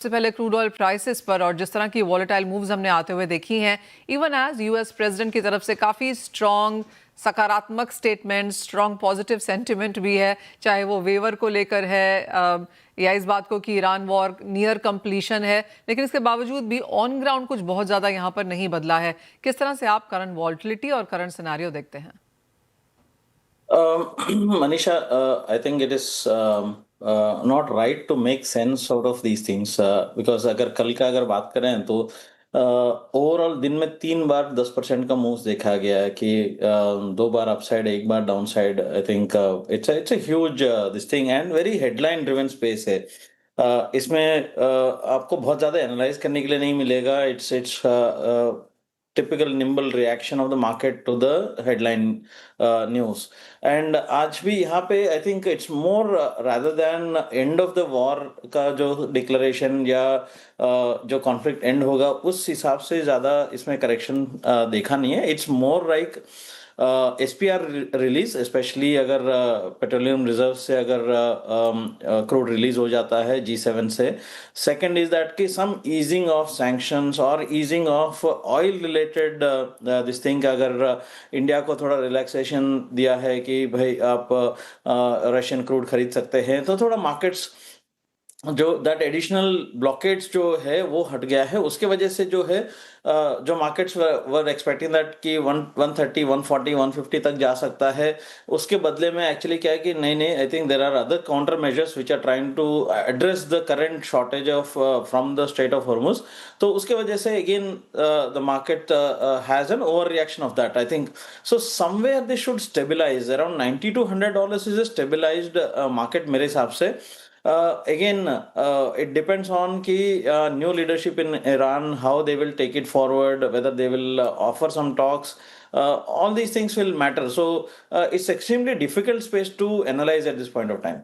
सबसे पहले crude oil prices पर और जिस तरह की वॉलेटाइल मूव्स हमने आते हुए देखी हैं, इवन एज यूएस प्रेसिडेंट की तरफ से काफ़ी स्ट्रॉन्ग सकारात्मक स्टेटमेंट, स्ट्रॉन्ग पॉजिटिव सेंटिमेंट भी है, चाहे वो वेवर को लेकर है या इस बात को कि ईरान वॉर नियर कंप्लीशन है, लेकिन इसके बावजूद भी ऑन ग्राउंड कुछ बहुत ज़्यादा यहाँ पर नहीं बदला है। किस तरह से आप करंट वॉलेटिलिटी और करंट सिनेरियो देखते हैं? Manisha, I think it is not right to make sense out of these things because अगर कल का अगर बात करें तो ओवरऑल दिन में 3 बार 10% का मूव देखा गया है कि 2 बार अपसाइड, 1 बार down side. I think it's a huge this thing and very headline driven space है। इसमें आपको बहुत ज्यादा एनालाइज करने के लिए नहीं मिलेगा। It's typical nimble reaction of the market to the headline news. And आज भी यहाँ पे आई think it's more rather than end of the war का जो डिक्लेरेशन या जो कॉन्फ्लिक्ट एंड होगा उस हिसाब से ज्यादा इसमें करेक्शन देखा नहीं है। It's more like SPR release, specially अगर पेट्रोलियम रिजर्व से अगर क्रूड रिलीज हो जाता है G7 से। सेकंड इज दैट कि सम ईजिंग ऑफ सैंक्शंस और easing of oil related this thing, अगर इंडिया को थोड़ा रिलैक्सेशन दिया है कि भाई आप रशियन क्रूड खरीद सकते हैं, तो थोड़ा मार्केट्स जो दैट एडिशनल ब्लॉकेट्स जो है वो हट गया है। उसके वजह से जो है जो मार्केट्स वर एक्सपेक्टिंग दैट कि 130 140 150 तक जा सकता है, उसके बदले में एक्चुअली क्या है कि नहीं नहीं, I think there are other counter measures which are trying to address the current shortage of from the strait of Hormuz. तो उसके वजह से again the market has an over reaction of that, I think. So somewhere they should stabilise around $90 to $100 is a stabilized market मेरे हिसाब से। Again, it depends on ki new leadership in Iran, how they will take it forward, whether they will offer some talks. All these things will matter. So it's extremely difficult space to analyze at this point of time.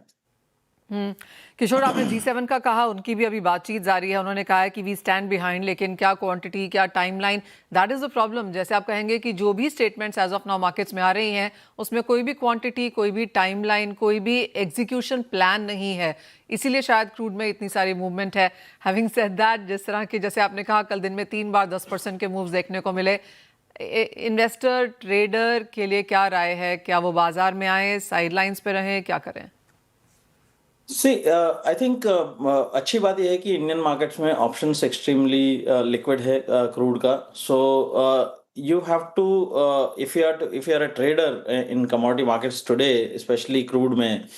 किशोर, आपने G7 का कहा, उनकी भी अभी बातचीत जारी है। उन्होंने कहा है कि वी स्टैंड बिहाइंड, लेकिन क्या क्वांटिटी, क्या timeline, that is the problem. जैसे आप कहेंगे कि जो भी statements as of now markets में आ रही हैं, उसमें कोई भी क्वांटिटी, कोई भी टाइमलाइन, कोई भी एग्जीक्यूशन प्लान नहीं है, इसीलिए शायद क्रूड में इतनी सारी मूवमेंट है। हैविंग सेड दैट, जिस तरह की, जैसे आपने कहा, कल दिन में 3 बार 10% के मूव्स देखने को मिले, इन्वेस्टर ट्रेडर के लिए क्या राय है? क्या वो बाजार में आए, साइडलाइंस पे रहें, क्या करें? सी आई थिंक अच्छी बात यह है कि इंडियन मार्केट्स में ऑप्शंस एक्सट्रीमली लिक्विड है क्रूड का। सो you have to if you are a trader in commodity markets today, especially crude में,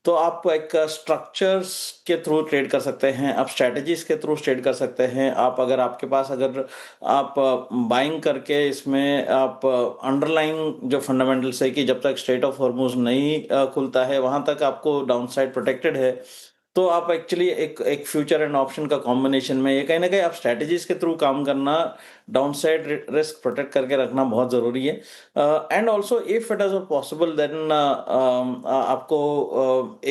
तो आप एक स्ट्रक्चर्स के थ्रू ट्रेड कर सकते हैं, आप स्ट्रेटजीज के थ्रू ट्रेड कर सकते हैं। आप अगर आपके पास अगर आप बाइंग करके इसमें आप अंडरलाइन जो फंडामेंटल्स है कि जब तक स्ट्रेट ऑफ हॉर्मुज नहीं खुलता है वहां तक आपको डाउन साइड प्रोटेक्टेड है, तो आप एक्चुअली एक एक फ्यूचर एंड ऑप्शन का कॉम्बिनेशन में ये कहीं ना कहीं आप स्ट्रेटजीज के थ्रू काम करना, डाउन साइड रिस्क प्रोटेक्ट करके रखना बहुत जरूरी है। And also if it is possible then आपको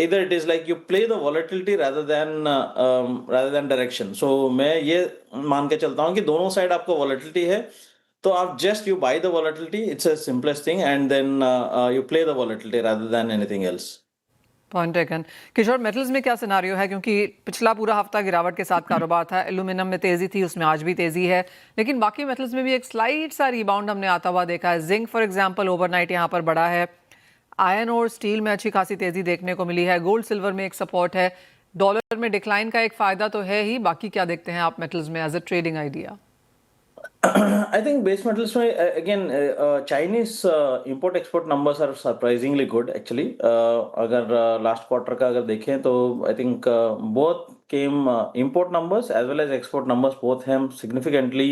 इधर it is like you play the volatility rather than direction. So मैं ये मान के चलता हूँ कि दोनों साइड आपको वॉलेटिलिटी है, तो आप just you buy the volatility, it's a simplest thing, and then you play the volatility rather than anything else. Point taken. Kishore, metals में क्या सिनारियो है? क्योंकि पिछला पूरा हफ्ता गिरावट के साथ कारोबार था, एल्यूमिनियम में तेजी थी, उसमें आज भी तेजी है, लेकिन बाकी मेटल्स में भी एक स्लाइट सा रिबाउंड हमने आता हुआ देखा है। जिंक फॉर एग्जांपल ओवरनाइट यहाँ पर बढ़ा है, आयरन और स्टील में अच्छी खासी तेजी देखने को मिली है, गोल्ड सिल्वर में एक सपोर्ट है, डॉलर में डिक्लाइन का एक फायदा तो है ही। बाकी क्या देखते हैं आप मेटल्स में as a trading idea? I think base metals में again Chinese import export numbers are surprisingly good actually. अगर last quarter का अगर देखें तो I think both came import numbers as well as export numbers both have significantly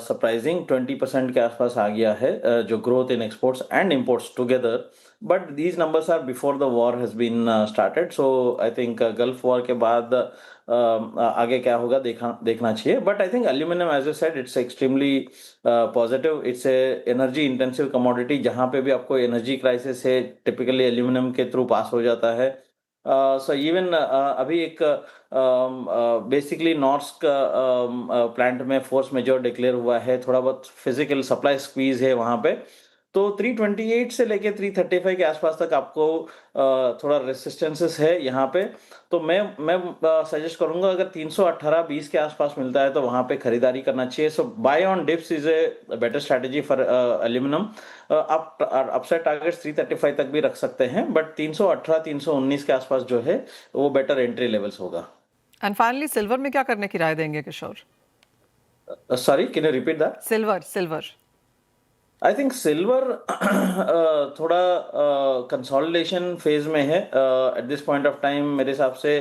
surprising 20% के आसपास आ गया है जो growth in exports and imports together. But these numbers are before the war has been started. So I think Gulf War के बाद आगे क्या होगा देखना चाहिए। But I think aluminium as I said it's extremely positive. It's a energy intensive commodity, जहां पे भी आपको एनर्जी क्राइसिस है टिपिकली एल्यूमिनियम के थ्रू पास हो जाता है। सो इवन अभी एक बेसिकली नॉर्थ प्लांट में फोर्स मेजर डिक्लेयर हुआ है, थोड़ा बहुत फिजिकल सप्लाई स्क्वीज है वहां पे। तो 328 से लेके 335 के आसपास तक आपको थोड़ा रेसिस्टेंसेस है यहाँ पे। तो मैं सजेस्ट करूंगा अगर 318-20 के आसपास मिलता है तो वहां पे खरीदारी करना चाहिए। So buy on dips is a better strategy for aluminium. आप अपसाइड टारगेट्स 335 तक भी रख सकते हैं, बट 318 319 के आसपास जो है वो बेटर एंट्री लेवल्स होगा। एंड फाइनली सिल्वर में क्या करने की राय देंगे Kishore? Sorry, can you repeat that? Silver I think silver थोड़ा कंसोलिडेशन फेज में है at this point of time. मेरे हिसाब से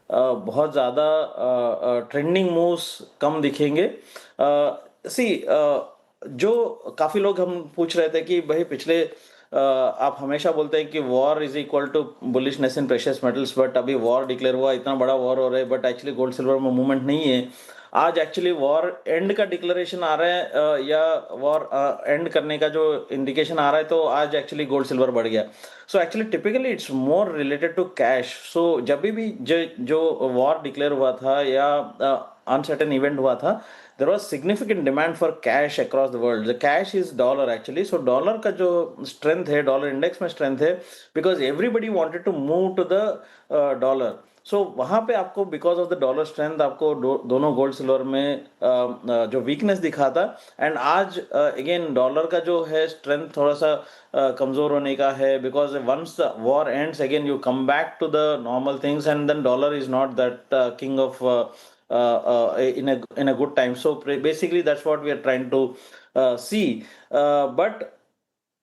बहुत ज़्यादा ट्रेंडिंग मूव्स कम दिखेंगे। सी जो काफ़ी लोग हम पूछ रहे थे कि भाई पिछले आप हमेशा बोलते हैं कि war is equal to bullishness in precious metals, but अभी वॉर डिक्लेयर हुआ, इतना बड़ा वॉर हो रहा है, बट एक्चुअली गोल्ड सिल्वर में मूवमेंट नहीं है। आज एक्चुअली वॉर एंड का डिक्लेरेशन आ रहा है या वॉर एंड करने का जो इंडिकेशन आ रहा है, तो आज एक्चुअली गोल्ड सिल्वर बढ़ गया। So actually typically it's more related to cash. So जब भी जो वॉर डिक्लेयर हुआ था या अनसर्टेन इवेंट हुआ था, there was significant demand for cash across the world. The cash is dollar actually. So dollar का जो strength है, dollar index में strength है, because everybody wanted to move to the dollar. So वहाँ पे आपको because of the dollar strength आपको दोनों गोल्ड सिल्वर में जो weakness दिखा था। एंड आज again डॉलर का जो है strength थोड़ा सा कमजोर होने का है, because once the war ends again you come back to the normal things, and then dollar is not that king of in a good time. So basically that's what we are trying to see. But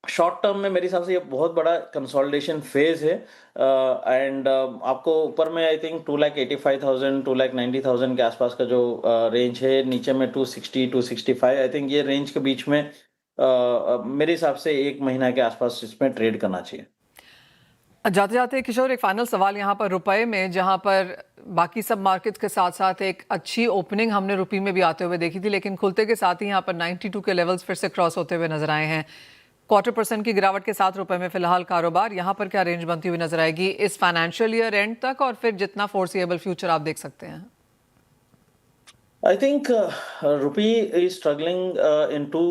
short term में मेरे हिसाब से ये बहुत बड़ा consolidation phase है। And आपको ऊपर में आई थिंक 2,85,000 2,90,000 के आसपास का जो रेंज है, नीचे में 260 265, आई थिंक ये रेंज के बीच में मेरे हिसाब से एक महीना के आसपास इसमें ट्रेड करना चाहिए। जाते जाते किशोर एक फाइनल सवाल यहाँ पर रुपए में, जहाँ पर बाकी सब मार्केट्स के साथ साथ एक अच्छी ओपनिंग हमने रुपये में भी आते हुए देखी थी, लेकिन खुलते के साथ ही यहाँ पर 92 के लेवल्स फिर से क्रॉस होते हुए नजर आए हैं। 0.25% की गिरावट के साथ रुपए में फिलहाल कारोबार, यहाँ पर क्या रेंज बनती हुई नजर आएगी इस फाइनेंशियल ईयर एंड तक, और फिर जितना फोर्सिएबल फ्यूचर आप देख सकते हैं? I think rupee is struggling in two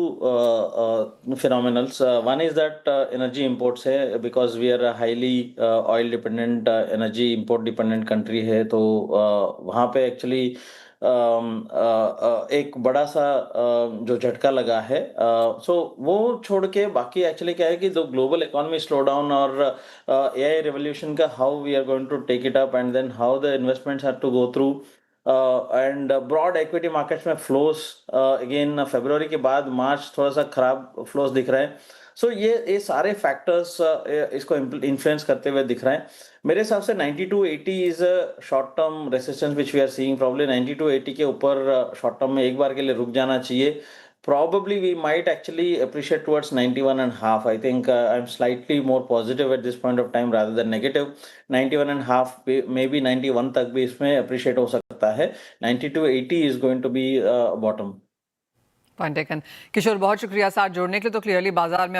phenomenals. One is that energy imports है, because we are a highly oil dependent energy import dependent country है, तो वहाँ पे actually एक बड़ा सा जो झटका लगा है। सो वो छोड़ के बाकी एक्चुअली क्या है कि जो ग्लोबल इकोनॉमी स्लो डाउन और एआई रेवोल्यूशन का how we are going to take it up, and then how the investments have to go through, and broad equity markets में फ्लोस अगेन फरवरी के बाद मार्च थोड़ा सा खराब फ्लोस दिख रहे हैं। सो ये सारे फैक्टर्स इसको इन्फ्लुएंस करते हुए दिख रहे हैं। मेरे हिसाब से 9280 is a short term resistance which we are seeing. Probably 9280 के ऊपर शॉर्ट टर्म में एक बार के लिए रुक जाना चाहिए। Probably we might actually appreciate towards 91.5. I think I'm slightly more positive at this point of time rather than negative. 91.5, maybe 91 तक भी इसमें appreciate हो सकता है। 92.80 is going to be bottom. Point taken Kishore, बहुत शुक्रिया साथ जोड़ने के लिए। तो क्लियरली बाजार में